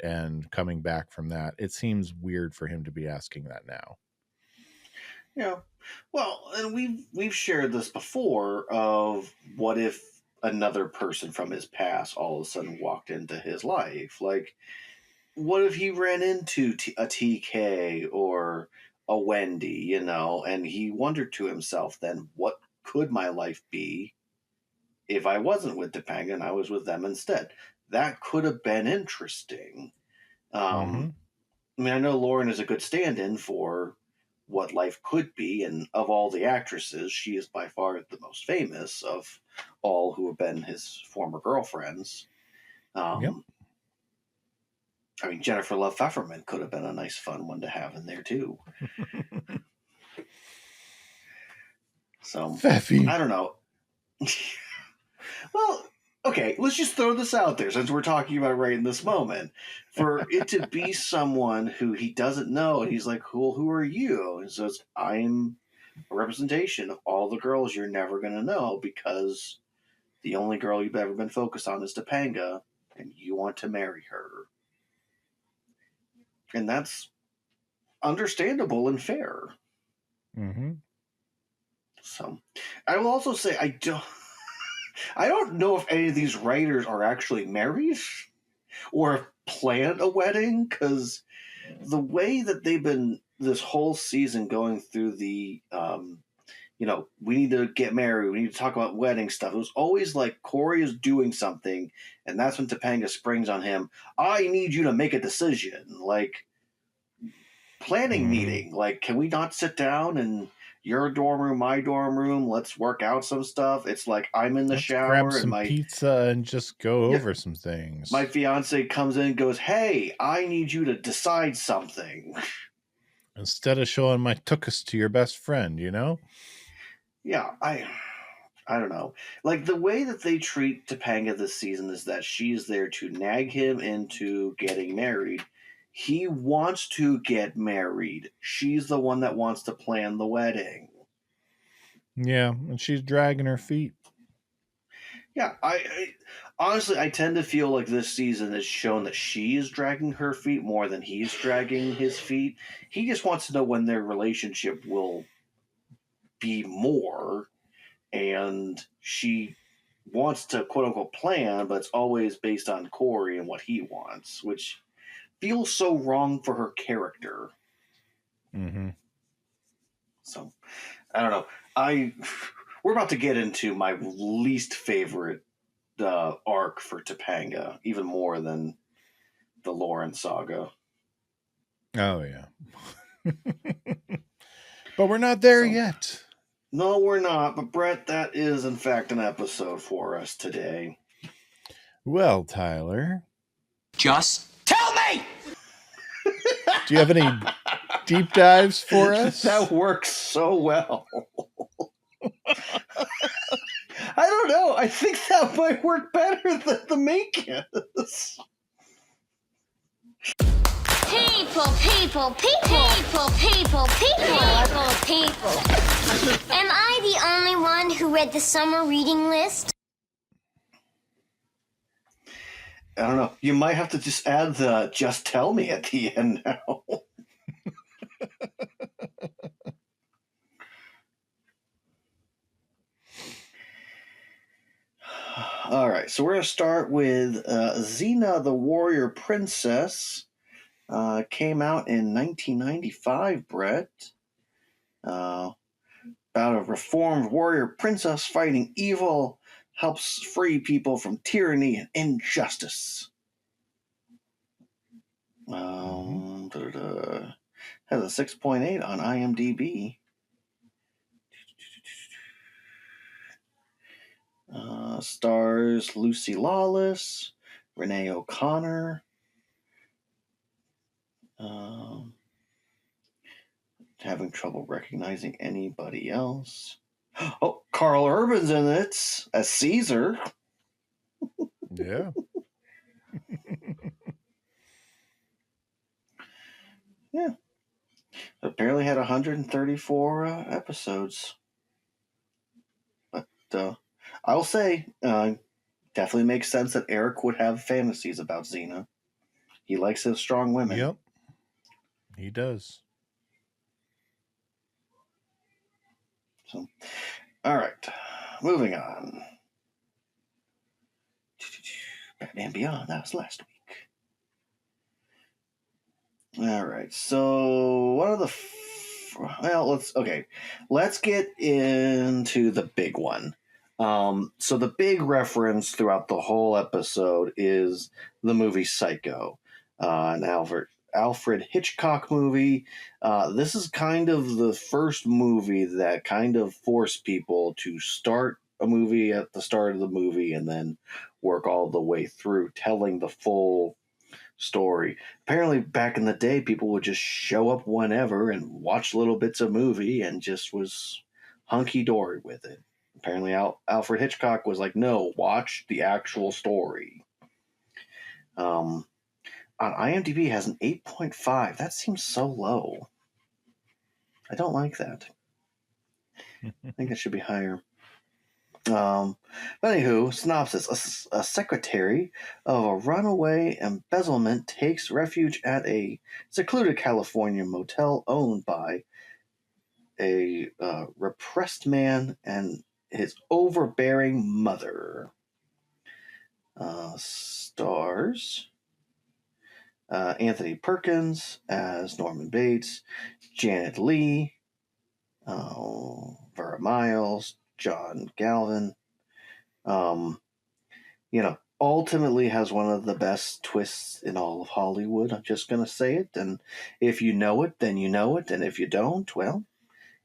A: and coming back from that. It seems weird for him to be asking that now.
C: Yeah. Well, and we've shared this before of what if another person from his past all of a sudden walked into his life? Like, what if he ran into a TK or a Wendy, and he wondered to himself, then, what could my life be if I wasn't with Topanga and I was with them instead? That could have been interesting. I mean, I know Lauren is a good stand-in for what life could be, and of all the actresses, she is by far the most famous of all who have been his former girlfriends.
A: Yep.
C: I mean, Jennifer Love Pfefferman could have been a nice, fun one to have in there too. So,
A: Pfeffy.
C: I don't know. Well, okay, let's just throw this out there since we're talking about it right in this moment. For it to be someone who he doesn't know, and he's like, "Cool, who are you?" And says, "I'm a representation of all the girls you're never going to know because the only girl you've ever been focused on is Topanga, and you want to marry her." And that's understandable and fair. So, I will also say I don't know if any of these writers are actually married or planned a wedding, because the way that they've been this whole season going through the we need to get married, we need to talk about wedding stuff. It was always like Cory is doing something, and that's when Topanga springs on him. I need you to make a decision, like planning meeting. Like, can we not sit down and your dorm room, my dorm room, let's work out some stuff? It's like I'm in the
A: Let's
C: shower
A: grab
C: and
A: some
C: my
A: pizza and just go over some things.
C: my fiance comes in and goes, "Hey, I need you to decide something."
A: Instead of showing my tuchus to your best friend, you know?
C: Yeah, I don't know. Like, the way that they treat Topanga this season is that she's there to nag him into getting married. He wants to get married. She's the one that wants to plan the wedding.
A: Yeah, and she's dragging her feet.
C: Yeah, I honestly, I tend to feel like this season has shown that she is dragging her feet more than he's dragging his feet. He just wants to know when their relationship will be more, and she wants to quote unquote plan, but it's always based on Cory and what he wants, which feels so wrong for her character.
A: Mm-hmm.
C: So I don't know. We're about to get into my least favorite arc for Topanga, even more than the Lauren saga.
A: Oh yeah. But we're not there yet.
C: No, we're not. But Brett, that is in fact an episode for us today.
A: Well, Tyler,
D: Just tell me!
A: do you have any deep dives for us?
C: That works so well. I don't know. I think that might work better than the Makins.
E: People. Am I the only one who read the summer reading list?
C: I don't know. You might have to just add the "just tell me" at the end now. All right, so we're going to start with Xena the Warrior Princess. Came out in 1995, Brett. About a reformed warrior princess fighting evil, helps free people from tyranny and injustice. Has a 6.8 on IMDb. Stars Lucy Lawless, Renee O'Connor. Having trouble recognizing anybody else. Oh, Carl Urban's in it as Caesar.
A: Yeah.
C: Yeah. Apparently had 134 episodes. But I'll say, definitely makes sense that Eric would have fantasies about Xena. He likes his strong women.
A: Yep. He does.
C: So, all right. Moving on. Batman Beyond. That was last week. All right. So, what are the... let's get into the big one. So the big reference throughout the whole episode is the movie Psycho, an Alfred Hitchcock movie. This is kind of the first movie that kind of forced people to start a movie at the start of the movie and then work all the way through telling the full story. Apparently back in the day, people would just show up whenever and watch little bits of movie and just was hunky-dory with it. Apparently Alfred Hitchcock was like, no, watch the actual story. On IMDb has an 8.5. That seems so low. I don't like that. I think it should be higher. But anywho, synopsis. A secretary of a runaway embezzlement takes refuge at a secluded California motel owned by a repressed man and his overbearing mother. Stars Anthony Perkins as Norman Bates, Janet Leigh, Vera Miles, John Galvin. Ultimately has one of the best twists in all of Hollywood. I'm just going to say it. And if you know it, then you know it. And if you don't, well,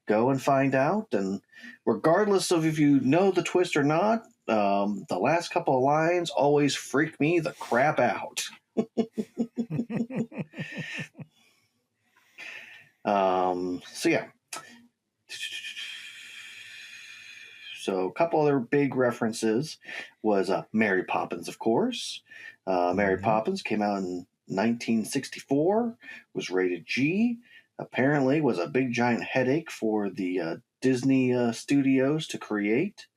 C: go and find out. And regardless of if you know the twist or not, the last couple of lines always freak me the crap out. So yeah. So a couple other big references was Mary Poppins, of course. Mary Poppins came out in 1964, was rated G. Apparently was a big giant headache for the Disney studios to create.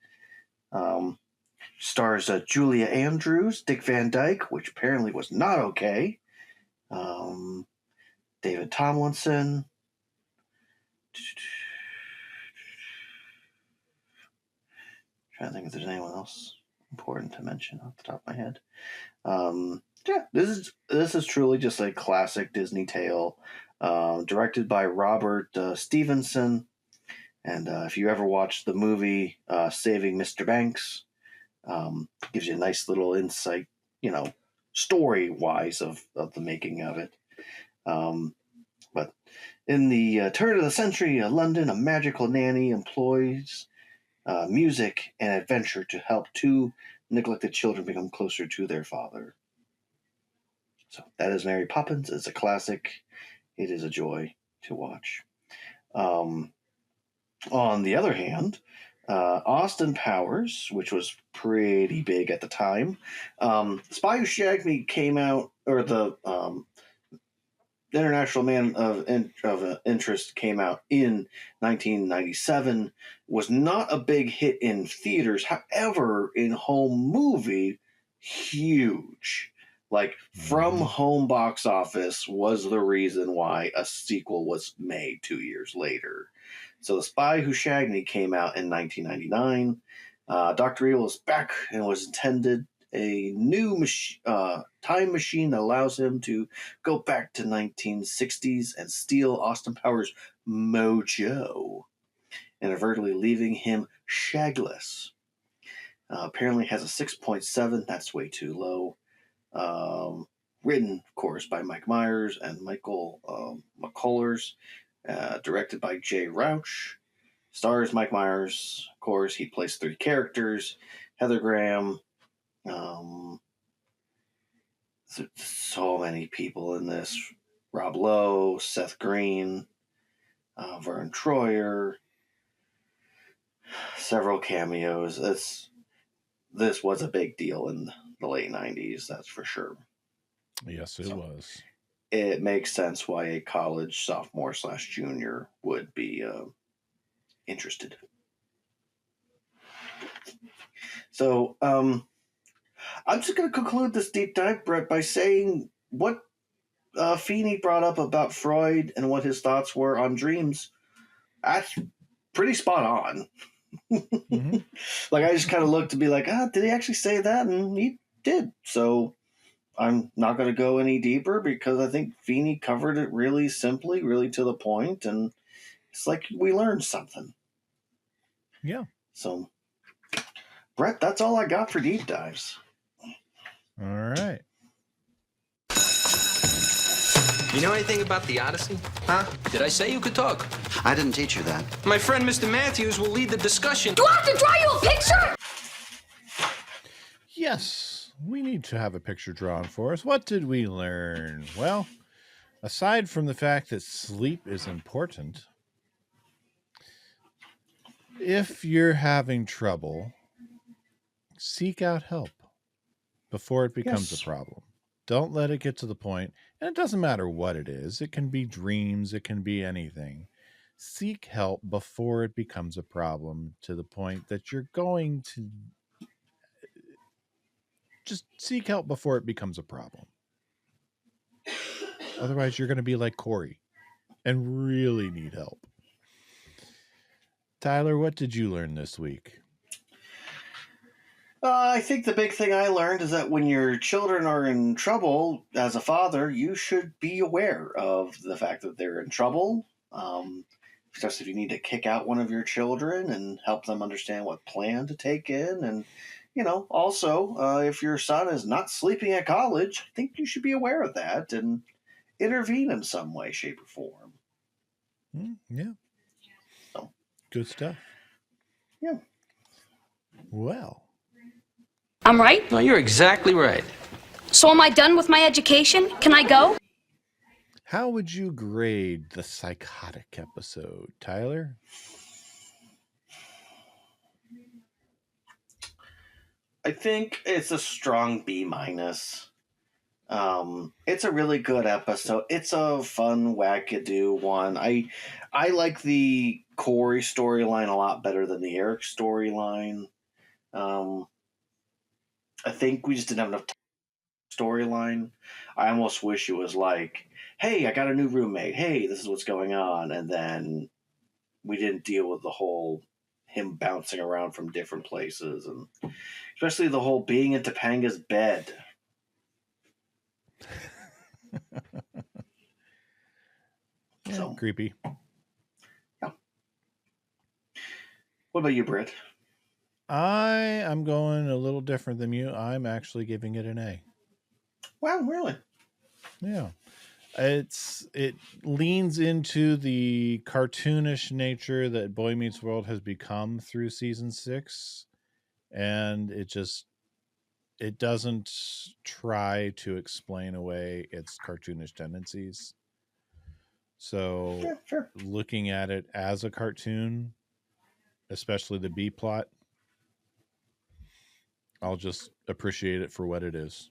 C: Stars Julia Andrews, Dick Van Dyke, which apparently was not okay. David Tomlinson. Trying to think if there's anyone else important to mention off the top of my head. Yeah, this is truly just a classic Disney tale, directed by Robert Stevenson. And if you ever watched the movie Saving Mr. Banks, gives you a nice little insight, story-wise of the making of it. But in the turn of the century, London, a magical nanny employs music and adventure to help two neglected children become closer to their father. So that is Mary Poppins. It's a classic. It is a joy to watch. On the other hand, Austin Powers, which was pretty big at the time, Spy Who Shagged Me came out, or the International Man of Interest came out in 1997, was not a big hit in theaters. However, in home movie, huge. Like, from home box office was the reason why a sequel was made 2 years later. So The Spy Who Shagged Me came out in 1999. Dr. Evil is back and was intended a new time machine that allows him to go back to 1960s and steal Austin Powers' mojo, inadvertently leaving him shagless. Apparently has a 6.7. That's way too low. Written, of course, by Mike Myers and Michael McCullers. Directed by Jay Rauch. Stars Mike Myers. Of course, he plays 3 characters. Heather Graham. So many people in this. Rob Lowe, Seth Green, Vern Troyer. Several cameos. This was a big deal in the late 90s, that's for sure.
A: Yes, it was.
C: It makes sense why a college sophomore/junior would be interested. So, I'm just going to conclude this deep dive, Brett, by saying what Feeny brought up about Freud and what his thoughts were on dreams. That's pretty spot on.
A: Mm-hmm.
C: Like, I just kind of looked to be like, did he actually say that? And he did. So I'm not going to go any deeper because I think Feeny covered it really simply, really to the point, and it's like we learned something.
A: Yeah.
C: So, Brett, that's all I got for deep dives.
A: All right.
D: You know anything about the Odyssey? Huh? Did I say you could talk?
F: I didn't teach you that.
D: My friend Mr. Matthews will lead the discussion.
E: Do I have to draw you a picture?
A: Yes, we need to have a picture drawn for us. What did we learn? Well, aside from the fact that sleep is important, if you're having trouble, seek out help before it becomes a problem. Don't let it get to the point, and it doesn't matter what it is. It can be dreams, it can be anything. Seek help before it becomes a problem, to the point that you're going to just seek help before it becomes a problem. Otherwise, you're going to be like Cory and really need help. Tyler, what did you learn this week?
C: I think the big thing I learned is that when your children are in trouble, as a father, you should be aware of the fact that they're in trouble. Especially if you need to kick out one of your children and help them understand what plan to take in. And, also, if your son is not sleeping at college, I think you should be aware of that and intervene in some way, shape, or form.
A: Yeah.
C: So.
A: Good stuff.
C: Yeah.
A: Well.
F: I'm right?
D: No, you're exactly right.
F: So am I done with my education? Can I go?
A: How would you grade the Psychotic episode, Tyler?
C: I think it's a strong B-. It's a really good episode. It's a fun, wackadoo one. I like the Cory storyline a lot better than the Eric storyline. I think we just didn't have enough storyline. I almost wish it was like, hey, I got a new roommate. Hey, this is what's going on. And then we didn't deal with the whole him bouncing around from different places. And especially the whole being in Topanga's bed.
A: Yeah,
C: So
A: creepy.
C: Yeah. What about you, Britt?
A: I am going a little different than you. I'm actually giving it an A.
C: Wow, really?
A: Yeah. It leans into the cartoonish nature that Boy Meets World has become through season 6. And it doesn't try to explain away its cartoonish tendencies. So
C: Yeah, sure.
A: Looking at it as a cartoon, especially the B plot, I'll just appreciate it for what it is.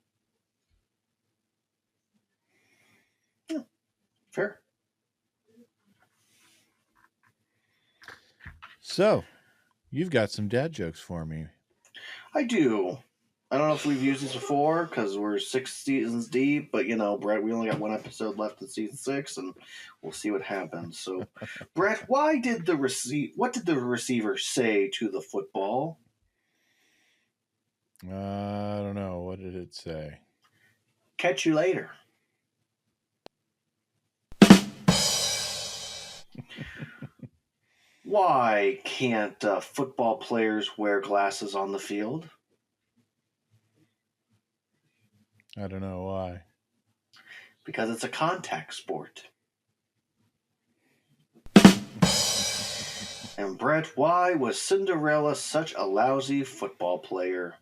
C: Yeah, fair.
A: So, you've got some dad jokes for me.
C: I do. I don't know if we've used this before because we're 6 seasons deep, but Brett, we only got one episode left in season 6, and we'll see what happens. So, Brett, what did the receiver say to the football?
A: I don't know. What did it say?
C: Catch you later. Why can't football players wear glasses on the field?
A: I don't know why.
C: Because it's a contact sport. And Brett, why was Cinderella such a lousy football player?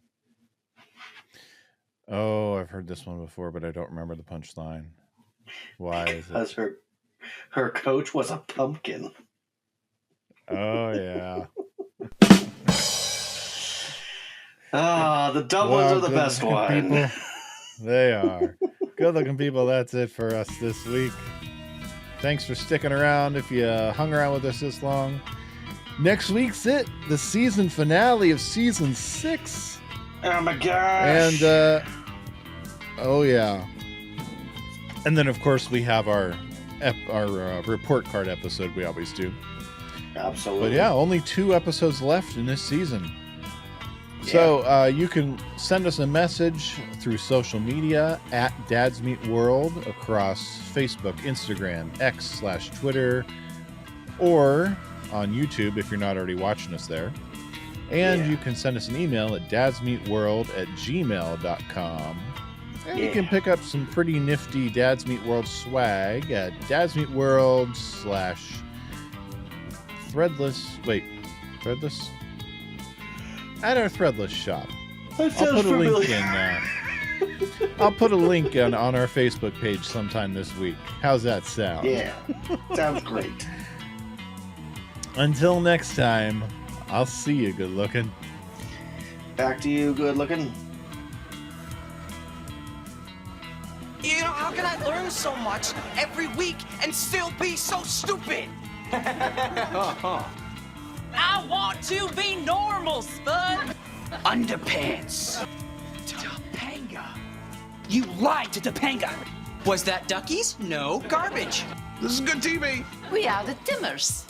A: Oh, I've heard this one before, but I don't remember the punchline. Why is it?
C: Because her coach was a pumpkin.
A: Oh, yeah.
C: The dumb ones are the best one.
A: People, they are. Good looking people, that's it for us this week. Thanks for sticking around if you hung around with us this long. Next week's it, the season finale of season 6.
C: Oh my gosh.
A: And, oh yeah. And then, of course, we have our report card episode we always do.
C: Absolutely.
A: But yeah, only 2 episodes left in this season. Yeah. So you can send us a message through social media at dadsmeetworld across Facebook, Instagram, X/Twitter, or on YouTube if you're not already watching us there. And you can send us an email at dadsmeetworld@gmail.com. And you can pick up some pretty nifty Dads Meet World swag at dadsmeetworld/threadless. Wait, threadless? At our threadless shop. I'll put a link in. I'll put a link on our Facebook page sometime this week. How's that sound?
C: Yeah, sounds great.
A: Until next time, I'll see you, good looking.
C: Back to you, good looking.
G: How can I learn so much every week and still be so stupid? I want to be normal, Spud. Underpants. Topanga. You lied to Topanga. Was that Duckies? No, garbage.
B: This is good TV.
H: We are the Timmers.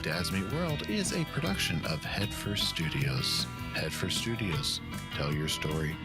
A: Dads Meet World is a production of Headfirst Studios. Head for Studios. Tell your story.